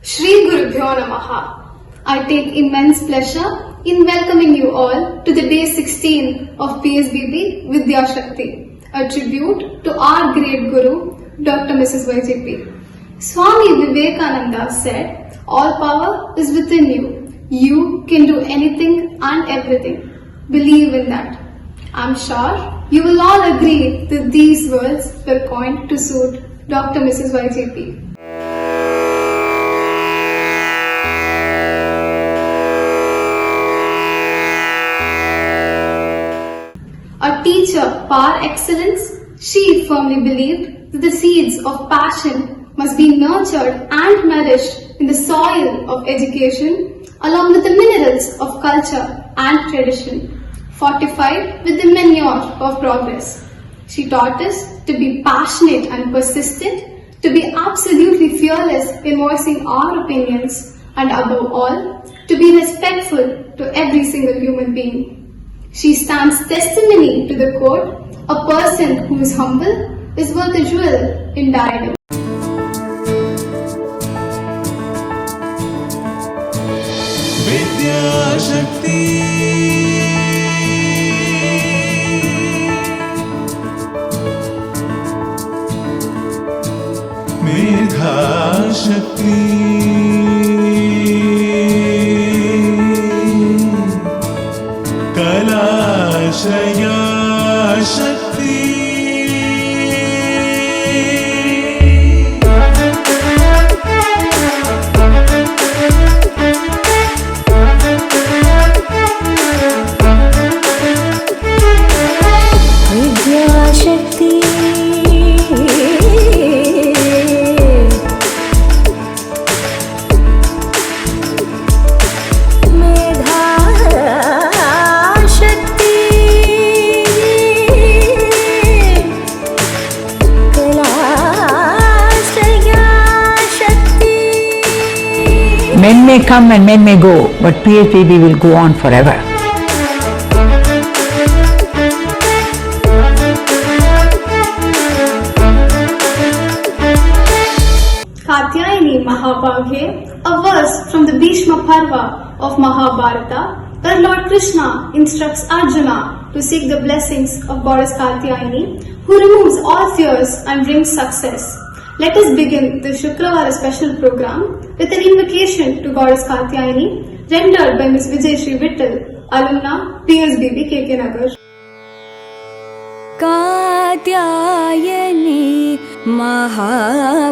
Shri Gurubhyo Namaha. I take immense pleasure in welcoming you all to the day 16 of PSBB Vidya Shakti, a tribute to our great Guru, Dr. Mrs. YJP. Swami Vivekananda said, "All power is within you. You can do anything and everything. Believe in that." I'm sure you will all agree that these words were coined to suit Dr. Mrs. YJP. A teacher par excellence, she firmly believed that the seeds of passion must be nurtured and nourished in the soil of education along with the minerals of culture and tradition, fortified with the manure of progress. She taught us to be passionate and persistent, to be absolutely fearless in voicing our opinions, and above all, to be respectful to every single human being. She stands testimony to the quote, "A person who is humble is worth a jewel in diadem." Vidya Shakti, Medha Shakti, Kalashaya Shakti, Vidya Shakti, Medha Shakti, Kalashaya Shakti. Men may come and men may go, but PSBB will go on forever. Katyayani Mahabhagye, a verse from the Bhishma Parva of Mahabharata, where Lord Krishna instructs Arjuna to seek the blessings of Goddess Katyayani, who removes all fears and brings success. Let us begin the Shukravara special program with an invocation to Goddess Katyayani, rendered by Ms. Vijay Sri Vittal, alumna, PSBB KK Nagar. Katyayani महाभागे,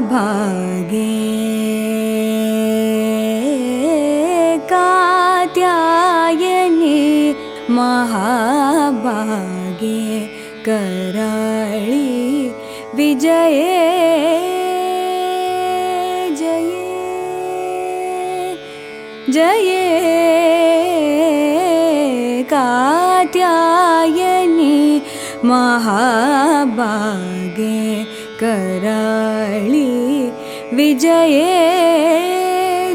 Katyayani महाभागे, Karali विजये जये जये, कात्यायनी महाभागे, कराळी विजये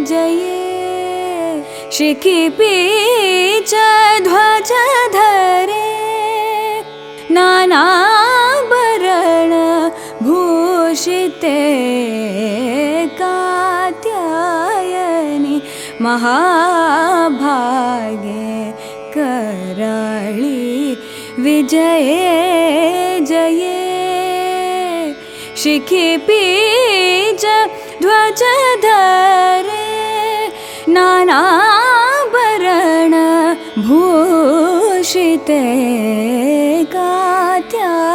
जये, शिखिपीच ध्वज धरे, नानाभरण भूषिते, कात्यायनी महाभागे, कराळी विजये जये, शिखिपीच ध्वज धरे, नानाभरण भूषिते, कात्यायनी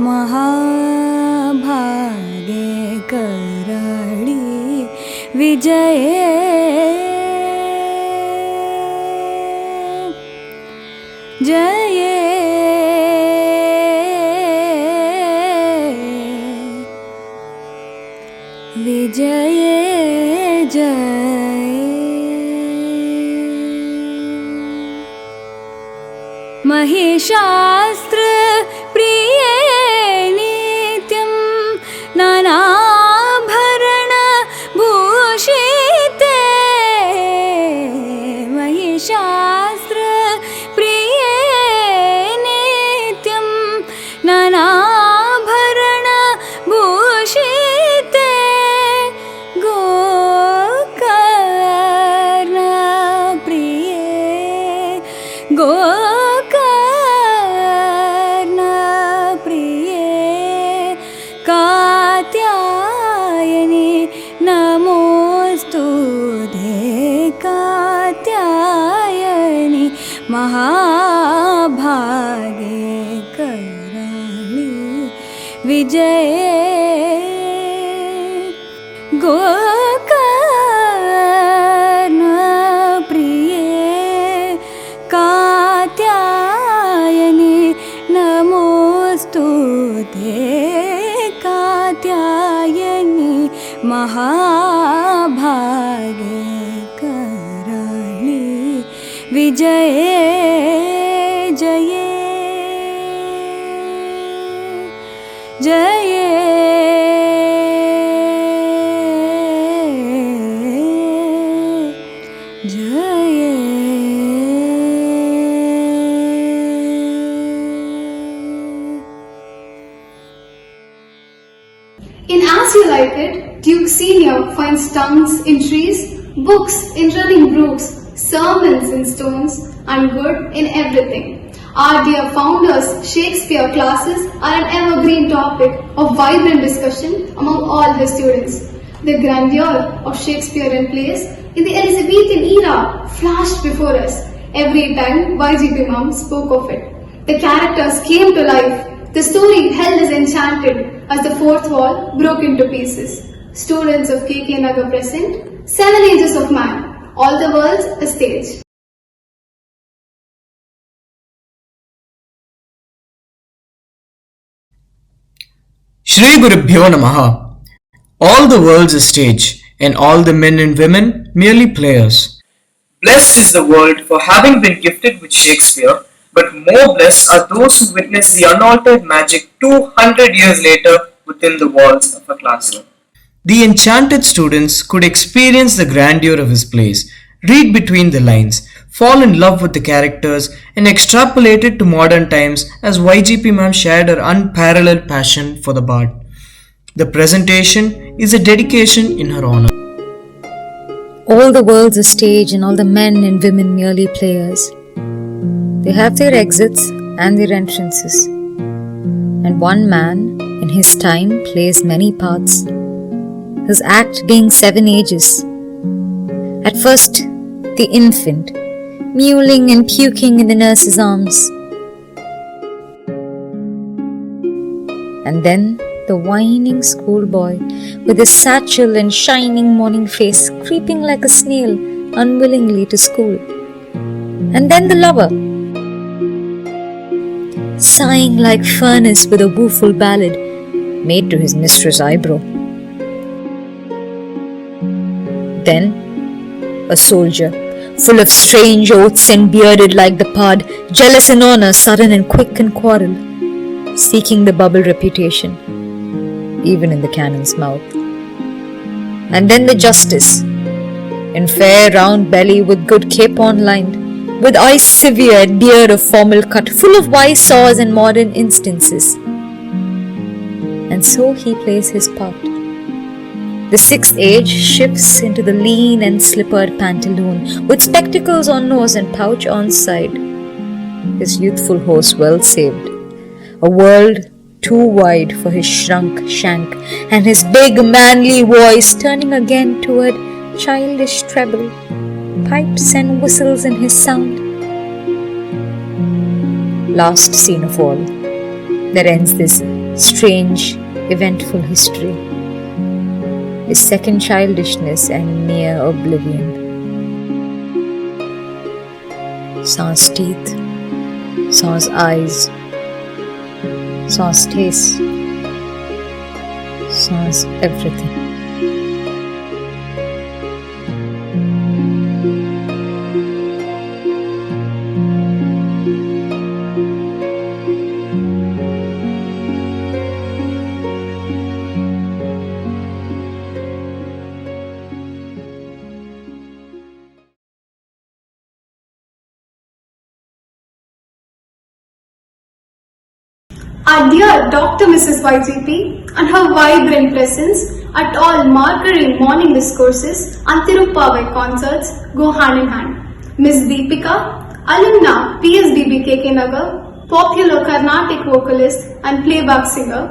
महाभागे, कराळी विजये जये विजये जये। महिषास्त्र प्रिये नित्यं नानाभरण भूषिते, महिषास्त्र प्रिये नित्यं नानाभरण भूषिते, गो गोकर्णप्रिये कात्यायनि नमोऽस्तु ते कात्यायनि महाभागे कराळि विजये गोकर्णप्रिये कात्यायनि नमोऽस्तु ते कात्यायनि महाभागे कराळि विजये जये जये In As You Like It, Duke Senior finds tongues in trees, books in running brooks, sermons in stones, and good in everything. Our dear founders' Shakespeare classes are an evergreen topic of vibrant discussion among all the students. The grandeur of Shakespearean plays in the Elizabethan era flashed before us every time YGP Mum spoke of it. The characters came to life. The story held us enchanted as the fourth wall broke into pieces. Students of KK Nagar present, 7 ages of man, all the world's a stage. Shri Gurubhyo Namaha. All the world's a stage, and all the men and women merely players. Blessed is the world for having been gifted with Shakespeare, but more blessed are those who witness the unaltered magic 200 years later within the walls of a classroom. The enchanted students could experience the grandeur of his plays, read between the lines, fall in love with the characters, and extrapolate it to modern times as YGP ma'am shared her unparalleled passion for the bard. The presentation is a dedication in her honor. All the world's a stage and all the men and women merely players. They have their exits and their entrances. And one man in his time plays many parts, his act being 7 ages. At first, the infant, mewling and puking in the nurse's arms. And then the whining schoolboy with his satchel and shining morning face creeping like a snail unwillingly to school. And then the lover, sighing like furnace with a woeful ballad made to his mistress' eyebrow. Then a soldier, full of strange oaths and bearded like the pard, jealous in honor, sudden and quick in quarrel, seeking the bubble reputation, even in the cannon's mouth. And then the justice, in fair round belly with good capon lined, with eyes severe and beard of formal cut, full of wise saws and modern instances. And so he plays his part. The 6th age shifts into the lean and slippered pantaloon, with spectacles on nose and pouch on side. His youthful horse well saved, a world too wide for his shrunk shank, and his big manly voice turning again toward childish treble, pipes and whistles in his sound. Last scene of all, that ends this strange, eventful history, is second childishness and near oblivion. Sans teeth, sans eyes, sans taste, sans everything. Our dear Dr. Mrs. YGP and her vibrant presence at all Markari morning discourses and Tirupavai concerts go hand in hand. Miss Deepika, Alumna PSBB KK Nagar, popular Carnatic vocalist and playback singer,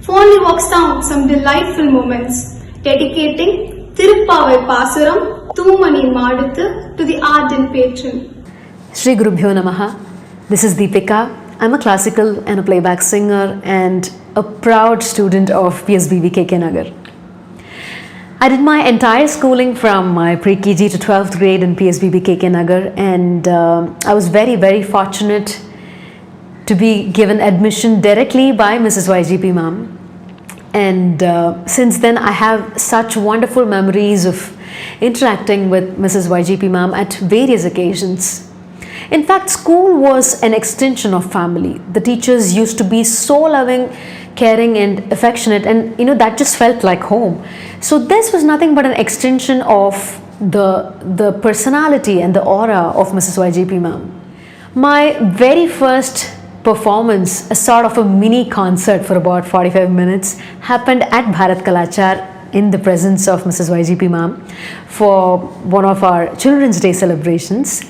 fondly walks down some delightful moments, dedicating Tirupavai Pasuram Thumani Maduthu to the ardent patron. Shri Gurubhyo Namaha. This is Deepika. I'm a classical and a playback singer and a proud student of PSBB KK Nagar. I did my entire schooling from my pre-KG to 12th grade in PSBB KK Nagar, and I was very, very fortunate to be given admission directly by Mrs. YGP ma'am. And since then I have such wonderful memories of interacting with Mrs. YGP ma'am at various occasions. In fact, school was an extension of family. The teachers used to be so loving, caring and affectionate, and that just felt like home. So this was nothing but an extension of the personality and the aura of Mrs. YGP ma'am. My very first performance, a sort of a mini concert for about 45 minutes, happened at Bharat Kalachar in the presence of Mrs. YGP ma'am for one of our Children's Day celebrations.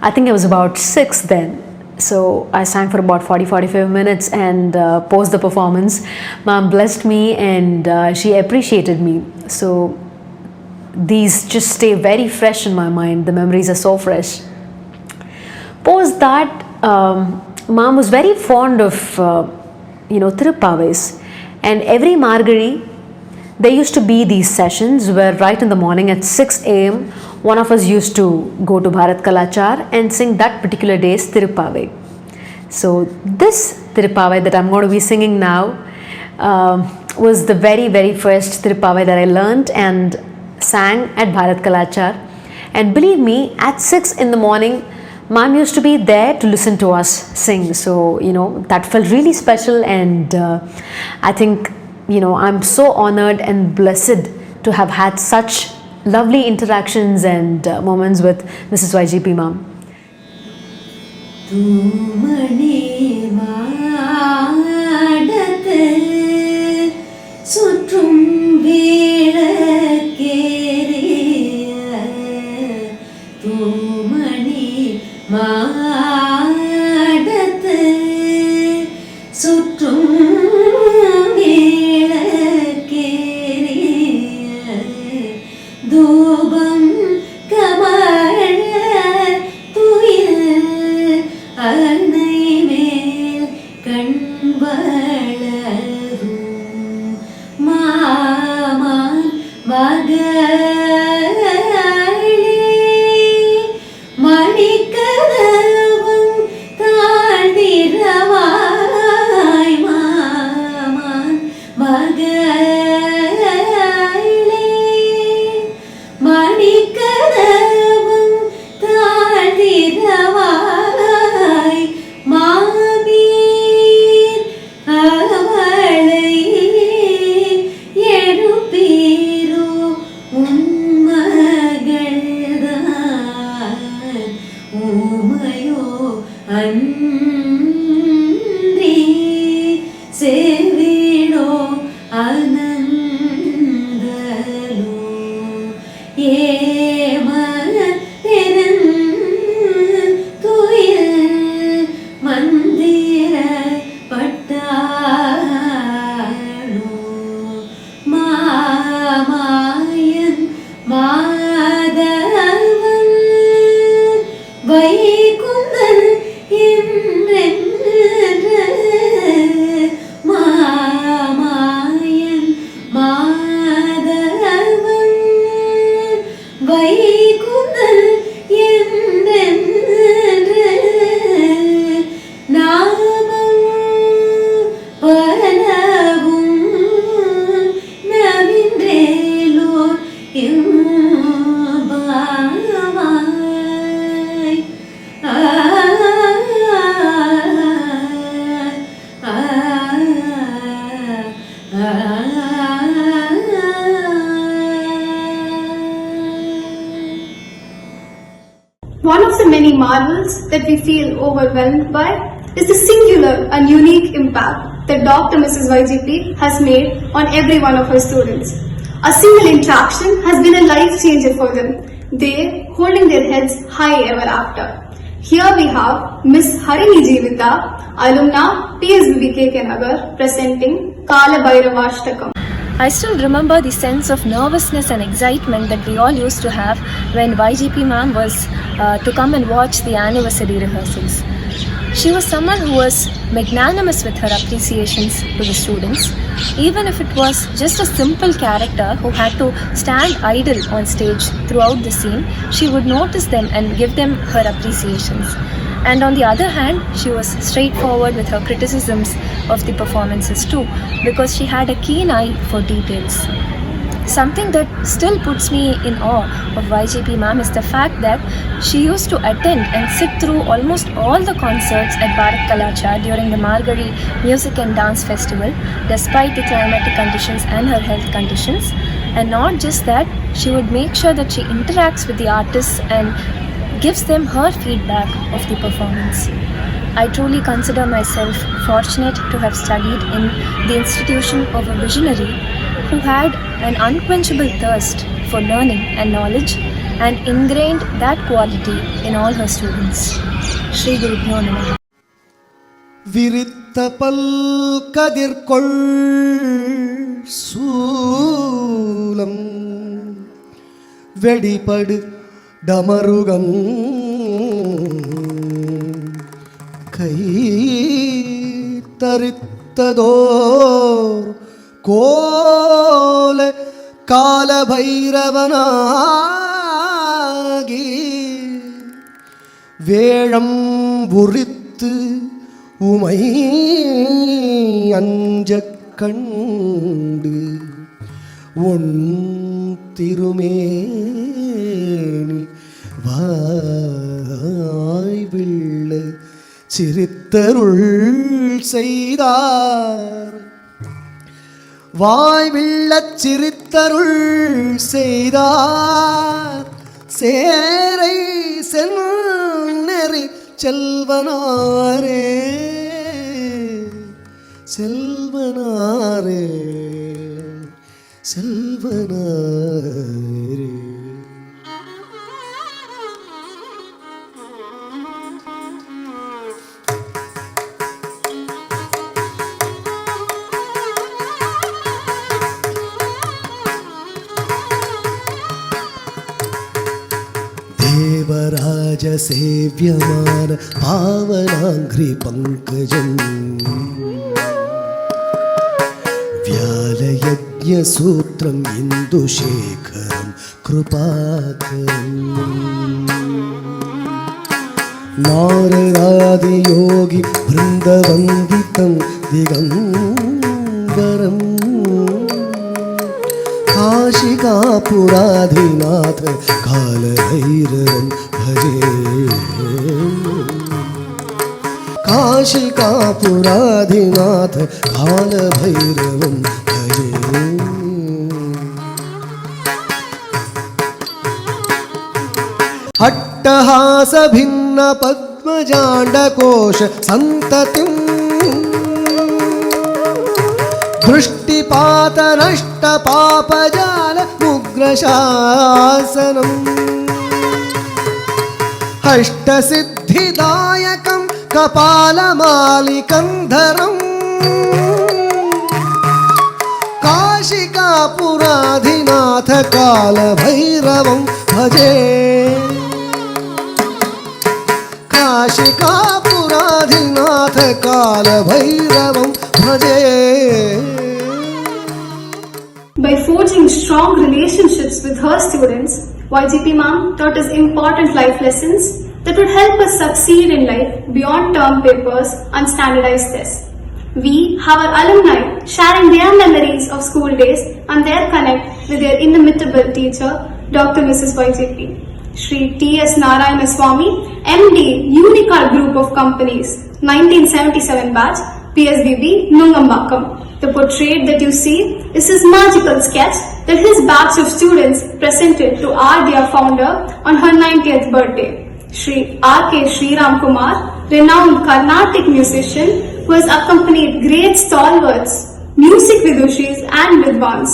I think I was about 6 then. So I sang for about 40-45 minutes, and post the performance, ma'am blessed me and she appreciated me. So these just stay very fresh in my mind. The memories are so fresh. Post that, ma'am was very fond of Tirupavais, and every Margari there used to be these sessions where right in the morning at 6 a.m. one of us used to go to Bharat Kalachar and sing that particular day's Tirupavai. So this Tirupavai that I'm going to be singing now was the very, very first Tirupavai that I learned and sang at Bharat Kalachar. And believe me, at 6 in the morning, ma'am used to be there to listen to us sing. So, that felt really special, and I think, I'm so honored and blessed to have had such lovely interactions and moments with Mrs. YGP ma'am. தூமணி மாடத்து சுற்றும் விளக்கேறிய தூமணி மாடத்து சுற்றும் விளக்கேறிய தூபம் கமழ துயில் அன்னை மேல் கண் வளரும் மாமான் மகளே மணிக்கதவும் தாழ்ந்திரவாய் மாமான் மகளே மணிக்கதவும் தாழ்ந்திரவாய் மாமீர் அவளை எழுப்பீரோ உன்மகள்தான் ஊமையோ அன்றி செவிடோ அனந்தலோ ஏமன பெருந்துயில் மந்திர பட்டாளோ மாமாயன் மாதவன் வைகுந்தன் என்றென்று மாமாயன் மாதவன் வைகுந்தன் என்றென்று நாமம் பலவும் நவின்றேலோர் இம்பாவாய் One of the many marvels that we feel overwhelmed by is the singular and unique impact that Dr. Mrs. YGP has made on every one of her students. A single interaction has been a life changer for them, they holding their heads high ever after. Here we have Miss Harini Jeevita, alumna PSBB KK Nagar, presenting Kala Bhairavashtakam. I still remember the sense of nervousness and excitement that we all used to have when YGP ma'am was to come and watch the anniversary rehearsals. She was someone who was magnanimous with her appreciations to the students, even if it was just a simple character who had to stand idle on stage throughout the scene. She would notice them and give them her appreciations. And on the other hand, she was straightforward with her criticisms of the performances too, because she had a keen eye for details. Something that still puts me in awe of YGP ma'am is the fact that she used to attend and sit through almost all the concerts at Bharat Kalachar during the Margari Music and Dance Festival, despite the climatic conditions and her health conditions. And not just that, she would make sure that she interacts with the artists and gives them her feedback of the performance. I truly consider myself fortunate to have studied in the institution of a visionary who had an unquenchable thirst for learning and knowledge and ingrained that quality in all her students. Shri Guru Bhyo Namaha. விரித்த பல் கதிர்கொள் சூலம் வெடிபடு டமருகம் கை தரித்ததோர் கோல காலபைரவனாகி வேழம் உரித்து உமை அஞ்சக் கண்டு உன் திருமேனி வாய்விள்ள சிரித்தருள் செய்தார் வாய்விள்ளச் சிரித்தருள் செய்தார் சேரை சென்னெறி செல்வனாரே செல்வனாரே செல்வனாரே. देवराज सेव्यमान पावनांघ्रि पंकजं व्यालयज्ञसूत्रं इन्दुशेखरं कृपाकरम् नारदादियोगी वृन्दवन्दितं दिगम्बरम् काशिकापुराधिनाथ कालभैरवं भजे काशिकापुराधिनाथ कालभैरवं भजे. अट्टहास भिन्न पद्मजाण्डकोश सन्ततिम् दृष्टिपात नष्ट पापजाल उग्रशासनम् अष्टसिद्धिदायकं कपालमालिकन्धरम् काशिकापुराधिनाथ कालभैरवं भजे काशिकापुराधिनाथ कालभैरवं भजे. By forging strong relationships with her students, YGP ma'am taught us important life lessons that would help us succeed in life beyond term papers and standardized tests. We have our alumni sharing their memories of school days and their connect with their inimitable teacher, Dr. Mrs. YGP. Shri T.S. Narayana Swamy, MD, Unicard Group of Companies, 1977 batch, PSBB, Nungambakam. The portrait that you see is his magical sketch that his batch of students presented to our dear founder on her 90th birthday. Shri R.K. Sriram Kumar, renowned Carnatic musician who has accompanied great stalwarts, music vidushis and vidwans.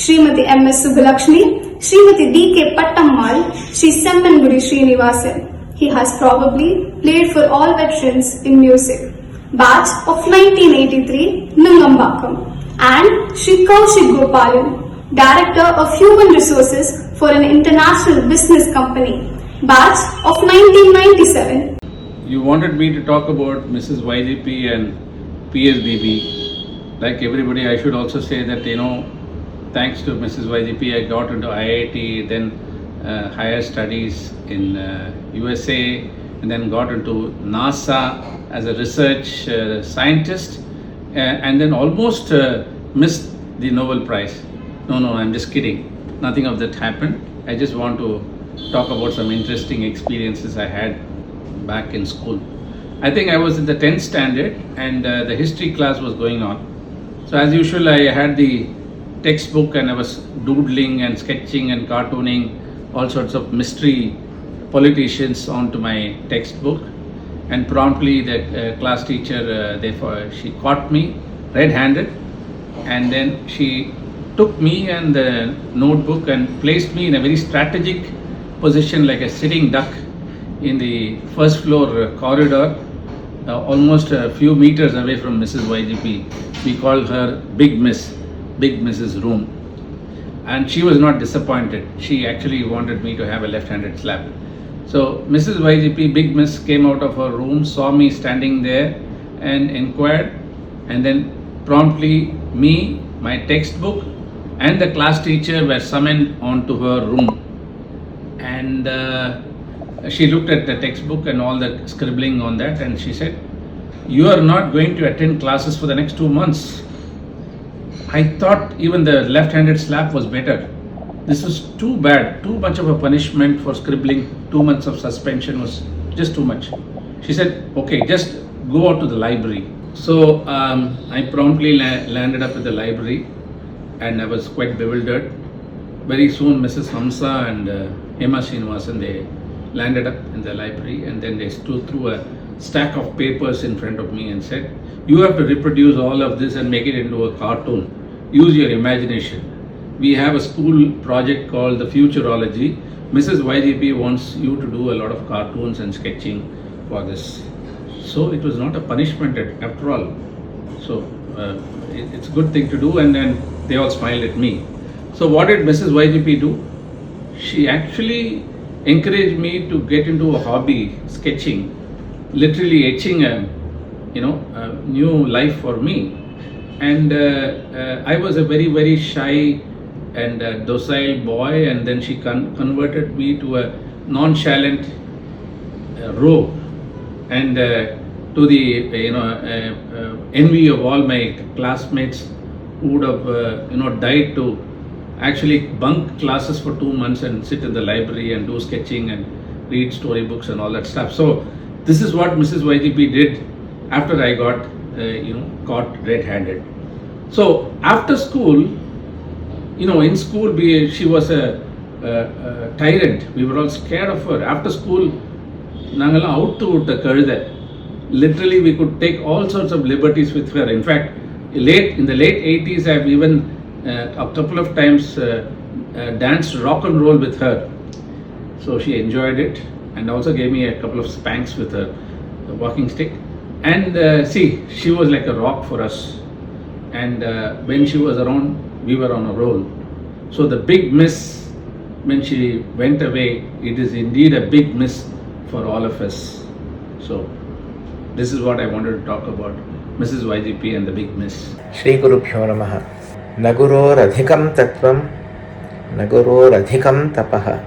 Srimati M.S. Subbalakshmi, Srimati D.K. Pattammal, Shri Semmangudi Srinivasan. He has probably played for all veterans in music. Batch of 1983, Nungambakam. And Shri Kaushik Gopalan, Director of Human Resources for an international business company. Batch of 1997. You wanted me to talk about Mrs. YGP and PSBB. Like everybody, I should also say that, thanks to Mrs. YGP, I got into IIT, then higher studies in USA, and then got into NASA as a research scientist, and then almost missed the Nobel Prize. No, I'm just kidding. Nothing of that happened. I just want to talk about some interesting experiences I had back in school. I think I was in the 10th standard and the history class was going on. So as usual, I had the textbook and I was doodling and sketching and cartooning all sorts of mystery politicians onto my textbook. And promptly the class teacher, therefore, she caught me red-handed, and then she took me and the notebook and placed me in a very strategic position like a sitting duck in the first floor corridor, almost a few meters away from Mrs. YGP. We called her Big Mrs. Room. And she was not disappointed. She actually wanted me to have a left-handed slap. So Mrs. YGP, Big Miss, came out of her room, saw me standing there and inquired, and then promptly me, my textbook and the class teacher were summoned onto her room. And she looked at the textbook and all the scribbling on that, and she said, "You are not going to attend classes for the next 2 months." I thought even the left-handed slap was better. This was too bad, too much of a punishment for scribbling. 2 months of suspension was just too much. She said, "Okay, just go out to the library." So I promptly landed up at the library, and I was quite bewildered. Very soon Mrs. Hamsa and Hema Srinivasan, they landed up in the library, and then they threw a stack of papers in front of me and said, "You have to reproduce all of this and make it into a cartoon. Use your imagination. We have a school project called the Futurology. Mrs. YGP wants you to do a lot of cartoons and sketching for this." So it was not a punishment after all. So it's a good thing to do, and then they all smiled at me. So what did Mrs. YGP do? She actually encouraged me to get into a hobby, sketching, literally etching a new life for me. And I was a very, very shy and docile boy, and then she converted me to a nonchalant rogue, and to the envy of all my classmates who would have died to actually bunk classes for 2 months and sit in the library and do sketching and read storybooks and all that stuff. So this is what Mrs. YGP did after I got caught red-handed. So after school, in school she was a tyrant. We were all scared of her. After school, nangalam outtu vitta kaludha. Literally, we could take all sorts of liberties with her. In fact, in the late 80s, I've even a couple of times danced rock and roll with her. So she enjoyed it, and also gave me a couple of spanks with her walking stick. And she was like a rock for us. And when she was around, we were on a roll. So the big miss, when she went away, it is indeed a big miss for all of us. So this is what I wanted to talk about, Mrs. YGP and the big miss. Shri Gurubhyo Namaha. Naguroradhikam tattvam, naguroradhikam tapaha.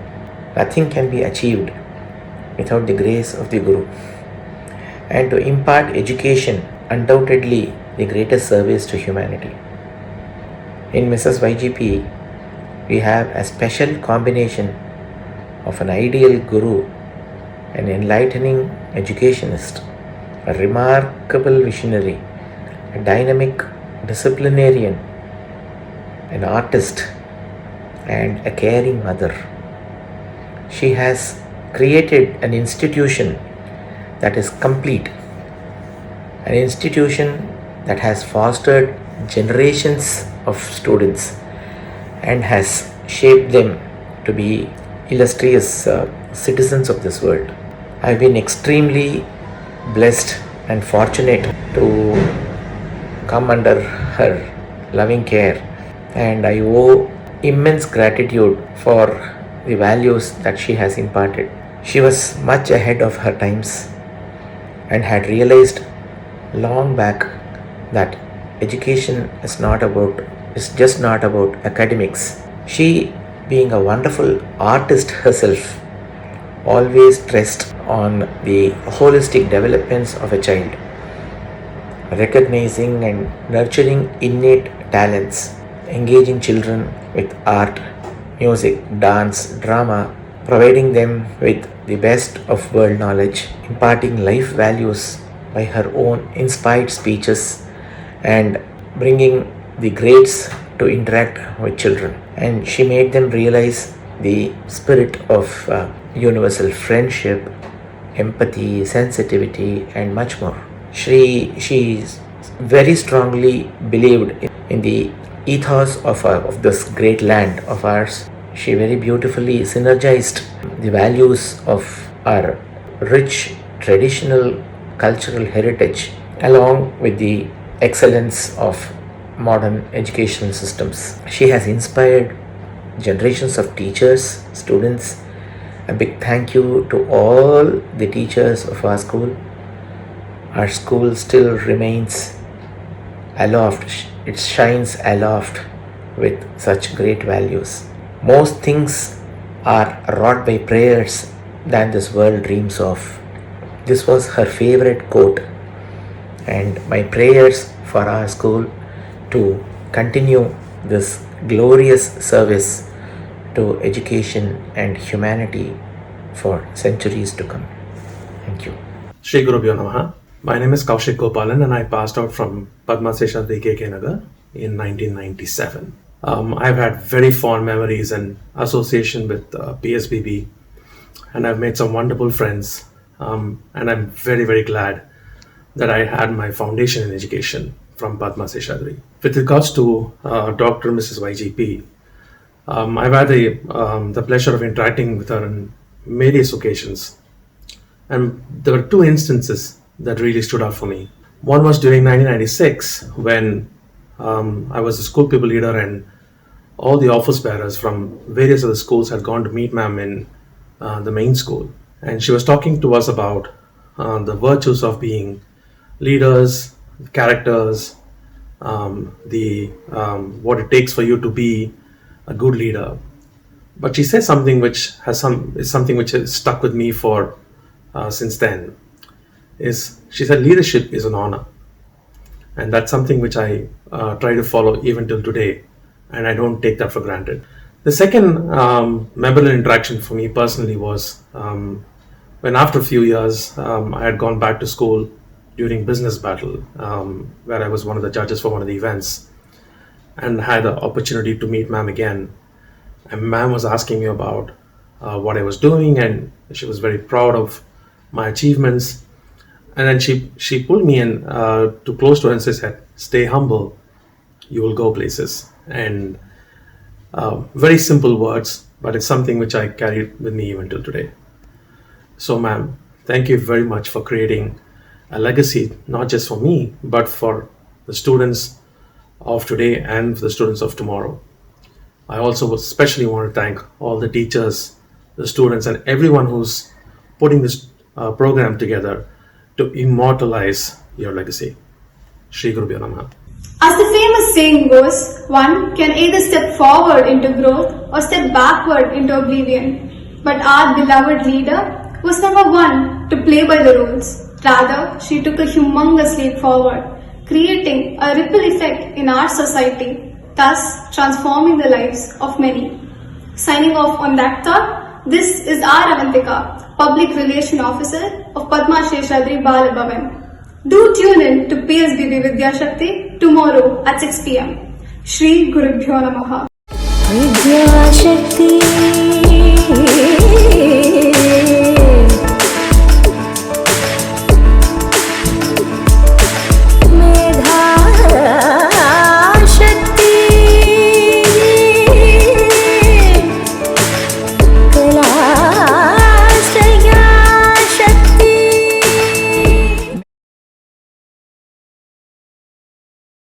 Nothing can be achieved without the grace of the Guru. And to impart education, undoubtedly the greatest service to humanity. In Mrs. YGP, we have a special combination of an ideal Guru, an enlightening educationist, a remarkable visionary, a dynamic disciplinarian, an artist, and a caring mother. She has created an institution that is complete, an institution that has fostered generations of students and has shaped them to be illustrious citizens of this world. I've been extremely blessed and fortunate to come under her loving care, and I owe immense gratitude for the values that she has imparted. She was much ahead of her times and had realized long back that education is just not about academics. She, being a wonderful artist herself, always stressed on the holistic developments of a child, recognizing and nurturing innate talents, engaging children with art, music, dance, drama, providing them with the best of world knowledge, imparting life values by her own inspired speeches, and bringing the greats to interact with children. And she made them realize the spirit of universal friendship, empathy, sensitivity, and much more. She very strongly believed in the ethos of this great land of ours. She very beautifully synergized the values of our rich traditional cultural heritage along with the excellence of modern educational systems. She has inspired generations of teachers, students. A big thank you to all the teachers of our school. Our school still remains aloft, it shines aloft with such great values. Most things are wrought by prayers than this world dreams of. This was her favorite quote, and my prayers for our school to continue this glorious service to education and humanity for centuries to come. Thank you. Shri Gurubhyo Namaha. My name is Kaushik Gopalan and I passed out from Padma Seshadri KK Nagar in 1997. I've had very fond memories and association with PSBB, and I've made some wonderful friends, and I'm very, very glad that I had my foundation in education from Padma Seshadri. With regards to Dr. Mrs. YGP, I've had the pleasure of interacting with her on various occasions, and there were two instances that really stood out for me. One was during 1996 when I was the school people leader and all the office bearers from various other schools had gone to meet ma'am in the main school, and she was talking to us about the virtues of being leaders, characters, what it takes for you to be a good leader. But she said something which has stuck with me for since then. She said leadership is an honor, and that's something which I try to follow even till today, and I don't take that for granted. The second memorable interaction for me personally was when after a few years I had gone back to school during business battle, where I was one of the judges for one of the events, and had the opportunity to meet ma'am again. And ma'am was asking me about what I was doing, and she was very proud of my achievements. And then she pulled me in to close to her and said, "Stay humble, you will go places." And very simple words, but it's something which I carried with me even till today. So ma'am, thank you very much for creating a legacy, not just for me, but for the students of today and for the students of tomorrow. I also especially want to thank all the teachers, the students, and everyone who's putting this program together to immortalize your legacy. Shri Gurubhyo Namaha. As the famous saying goes, one can either step forward into growth or step backward into oblivion. But our beloved leader was never one to play by the rules. Rather, she took a humongous leap forward, creating a ripple effect in our society, thus transforming the lives of many. Signing off on that thought, this is R. Avantika, Public Relation Officer of Padma Seshadri Bal Bhavan. Do tune in to PSBB Vidya Shakti tomorrow at 6 p.m. Shri Gurubhyo Namaha. Vidya Shakti.